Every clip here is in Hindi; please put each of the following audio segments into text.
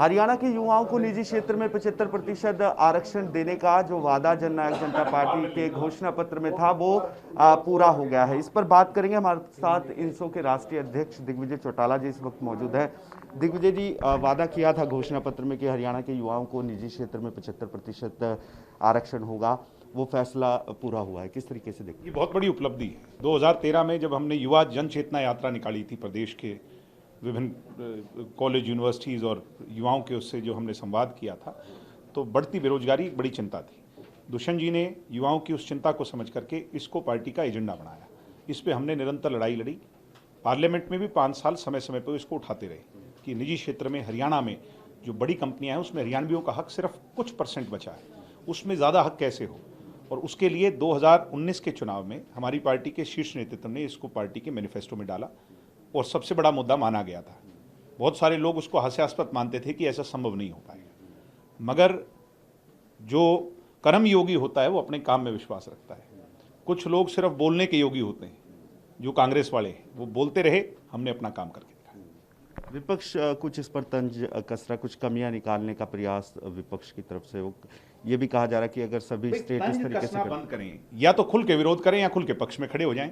हरियाणा के युवाओं को निजी क्षेत्र में 75% आरक्षण देने का जो वादा जननायक जनता पार्टी के घोषणा पत्र में था वो पूरा हो गया है। इस पर बात करेंगे। हमारे साथ इनसो के राष्ट्रीय अध्यक्ष दिग्विजय चौटाला जी इस वक्त मौजूद है। दिग्विजय जी, वादा किया था घोषणा पत्र में कि हरियाणा के युवाओं को निजी क्षेत्र में 75% आरक्षण होगा, वो फैसला पूरा हुआ है, किस तरीके से देखिए? ये बहुत बड़ी उपलब्धि है। 2013 में जब हमने युवा जन चेतना यात्रा निकाली थी प्रदेश के विभिन्न कॉलेज, यूनिवर्सिटीज़ और युवाओं के उससे जो हमने संवाद किया था, तो बढ़ती बेरोजगारी एक बड़ी चिंता थी। दुष्यंत जी ने युवाओं की उस चिंता को समझ करके इसको पार्टी का एजेंडा बनाया। इस पे हमने निरंतर लड़ाई लड़ी। पार्लियामेंट में भी 5 साल समय समय पर इसको उठाते रहे कि निजी क्षेत्र में हरियाणा में जो बड़ी कंपनियां हैं उसमें हरियाणवियों का हक सिर्फ कुछ % बचा है, उसमें ज़्यादा हक कैसे हो। और उसके लिए 2019 के चुनाव में हमारी पार्टी के शीर्ष नेतृत्व ने इसको पार्टी के मैनिफेस्टो में डाला और सबसे बड़ा मुद्दा माना गया था। बहुत सारे लोग उसको हास्यास्पद मानते थे कि ऐसा संभव नहीं हो पाएगा, मगर जो कर्म योगी होता है वो अपने काम में विश्वास रखता है। कुछ लोग सिर्फ बोलने के योगी होते हैं, जो कांग्रेस वाले हैं वो बोलते रहे, हमने अपना काम करके दिखाया। विपक्ष कुछ इस पर तंज कसरा, कुछ कमियां निकालने का प्रयास विपक्ष की तरफ से, वो ये भी कहा जा रहा है कि अगर सभी स्टेट इस तरीके से बंद करें, या तो खुल के विरोध करें या खुल के पक्ष में खड़े हो जाएं।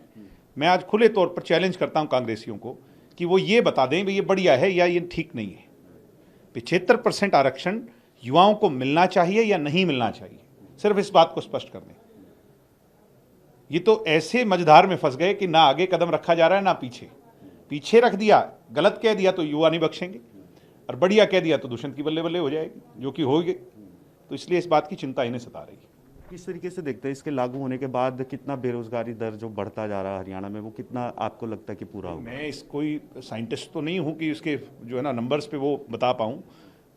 मैं आज खुले तौर पर चैलेंज करता हूं कांग्रेसियों को कि वो ये बता दें भाई ये बढ़िया है या ये ठीक नहीं है। 75% आरक्षण युवाओं को मिलना चाहिए या नहीं मिलना चाहिए, सिर्फ इस बात को स्पष्ट कर दें। ये तो ऐसे मझधार में फंस गए कि ना आगे कदम रखा जा रहा है ना पीछे रख दिया, गलत कह दिया तो युवा नहीं बख्शेंगे, और बढ़िया कह दिया तो दुष्यंत की बल्ले बल्ले हो जाएगी, जो कि होगी। तो इसलिए इस बात की चिंता इन्हें सता रही है। किस तरीके से देखते हैं इसके लागू होने के बाद कितना बेरोजगारी दर जो बढ़ता जा रहा है हरियाणा में, वो कितना आपको लगता है कि पूरा होगा? मैं इस कोई साइंटिस्ट तो नहीं हूँ कि इसके जो है ना नंबर्स पे वो बता पाऊँ,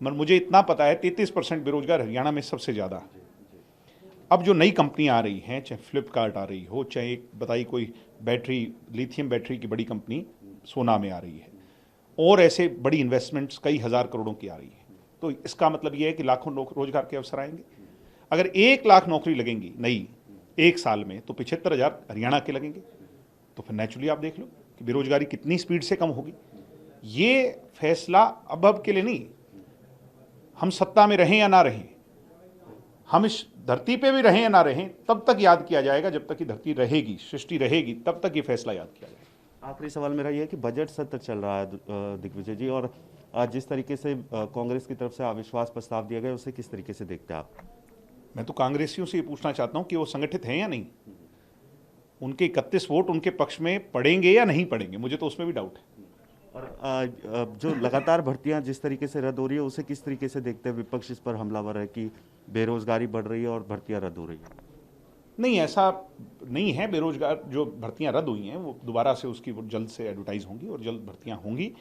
मगर मुझे इतना पता है 33% बेरोजगार हरियाणा में सबसे ज़्यादा। अब जो नई कंपनियां आ रही हैं, चाहे फ्लिपकार्ट आ रही हो, चाहे एक बताई कोई बैटरी, लिथियम बैटरी की बड़ी कंपनी सोना में आ रही है, और ऐसे बड़ी इन्वेस्टमेंट्स कई हज़ार करोड़ों की आ रही है, तो इसका मतलब ये है कि लाखों रोजगार के अवसर आएंगे। अगर 1 लाख नौकरी लगेंगी नई एक साल में, तो 75,000 हरियाणा के लगेंगे। तो फिर नेचुरली आप देख लो कि बेरोजगारी कितनी स्पीड से कम होगी। ये फैसला अब के लिए नहीं, हम सत्ता में रहें या ना रहें, हम इस धरती पे भी रहें या ना रहें, तब तक याद किया जाएगा, जब तक कि धरती रहेगी, सृष्टि रहेगी, तब तक ये फैसला याद किया जाएगा। आखिरी सवाल मेरा ये है कि बजट सत्र चल रहा है दिग्विजय जी, और जिस तरीके से कांग्रेस की तरफ से अविश्वास प्रस्ताव दिया गया, उसे किस तरीके से देखते हैं आप? मैं तो कांग्रेसियों से ये पूछना चाहता हूं कि वो संगठित हैं या नहीं। उनके 31 वोट उनके पक्ष में पड़ेंगे या नहीं पड़ेंगे, मुझे तो उसमें भी डाउट है। और जो लगातार भर्तियां जिस तरीके से रद्द हो रही है, उसे किस तरीके से देखते हैं? विपक्ष इस पर हमलावर है कि बेरोजगारी बढ़ रही है और भर्तियां रद्द हो रही है। नहीं, ऐसा नहीं है। बेरोजगार जो भर्तियां रद्द हुई हैं वो दोबारा से उसकी जल्द से एडवर्टाइज होंगी और जल्द भर्तियां होंगी।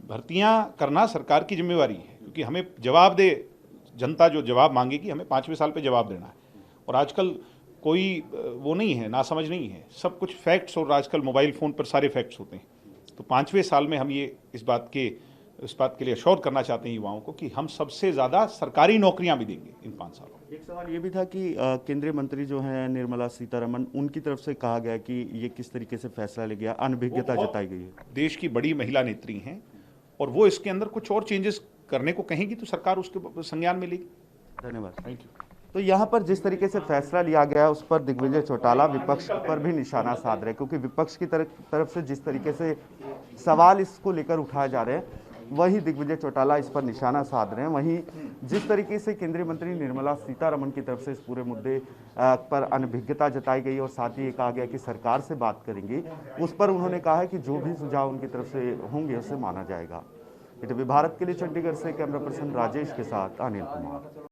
भर्तियां करना सरकार की जिम्मेवारी है, क्योंकि हमें जवाब दे, जनता जो जवाब मांगेगी हमें 5वें साल पे जवाब देना है। और आजकल कोई वो नहीं है, नासमझ नहीं है, सब कुछ फैक्ट्स, और आजकल मोबाइल फ़ोन पर सारे फैक्ट्स होते हैं। तो 5वें साल में हम ये इस बात के लिए अश्योर करना चाहते हैं युवाओं को कि हम सबसे ज़्यादा सरकारी नौकरियां भी देंगे इन 5 सालों में। एक सवाल ये भी था कि केंद्रीय मंत्री जो हैं निर्मला सीतारमण, उनकी तरफ से कहा गया कि ये किस तरीके से फैसला ले गया, अनभिज्ञता जताई गई है। देश की बड़ी महिला नेत्री हैं, और वो इसके अंदर कुछ और चेंजेस करने को कहेंगी तो सरकार उसके संज्ञान में लेगी। धन्यवाद। Thank you. तो यहाँ पर जिस तरीके से फैसला लिया गया उस पर दिग्विजय चौटाला विपक्ष पर भी निशाना साध रहे, क्योंकि विपक्ष की तरफ से जिस तरीके से सवाल इसको लेकर उठाए जा रहे हैं, वही दिग्विजय चौटाला इस पर निशाना साध रहे हैं। वहीं जिस तरीके से केंद्रीय मंत्री निर्मला सीतारमण की तरफ से इस पूरे मुद्दे पर अनभिज्ञता जताई गई और साथ ही ये कहा गया कि सरकार से बात करेंगे, उस पर उन्होंने कहा है कि जो भी सुझाव उनकी तरफ से होंगे उसे माना जाएगा। ईटीवी भारत के लिए चंडीगढ़ से कैमरा पर्सन राजेश के साथ अनिल कुमार।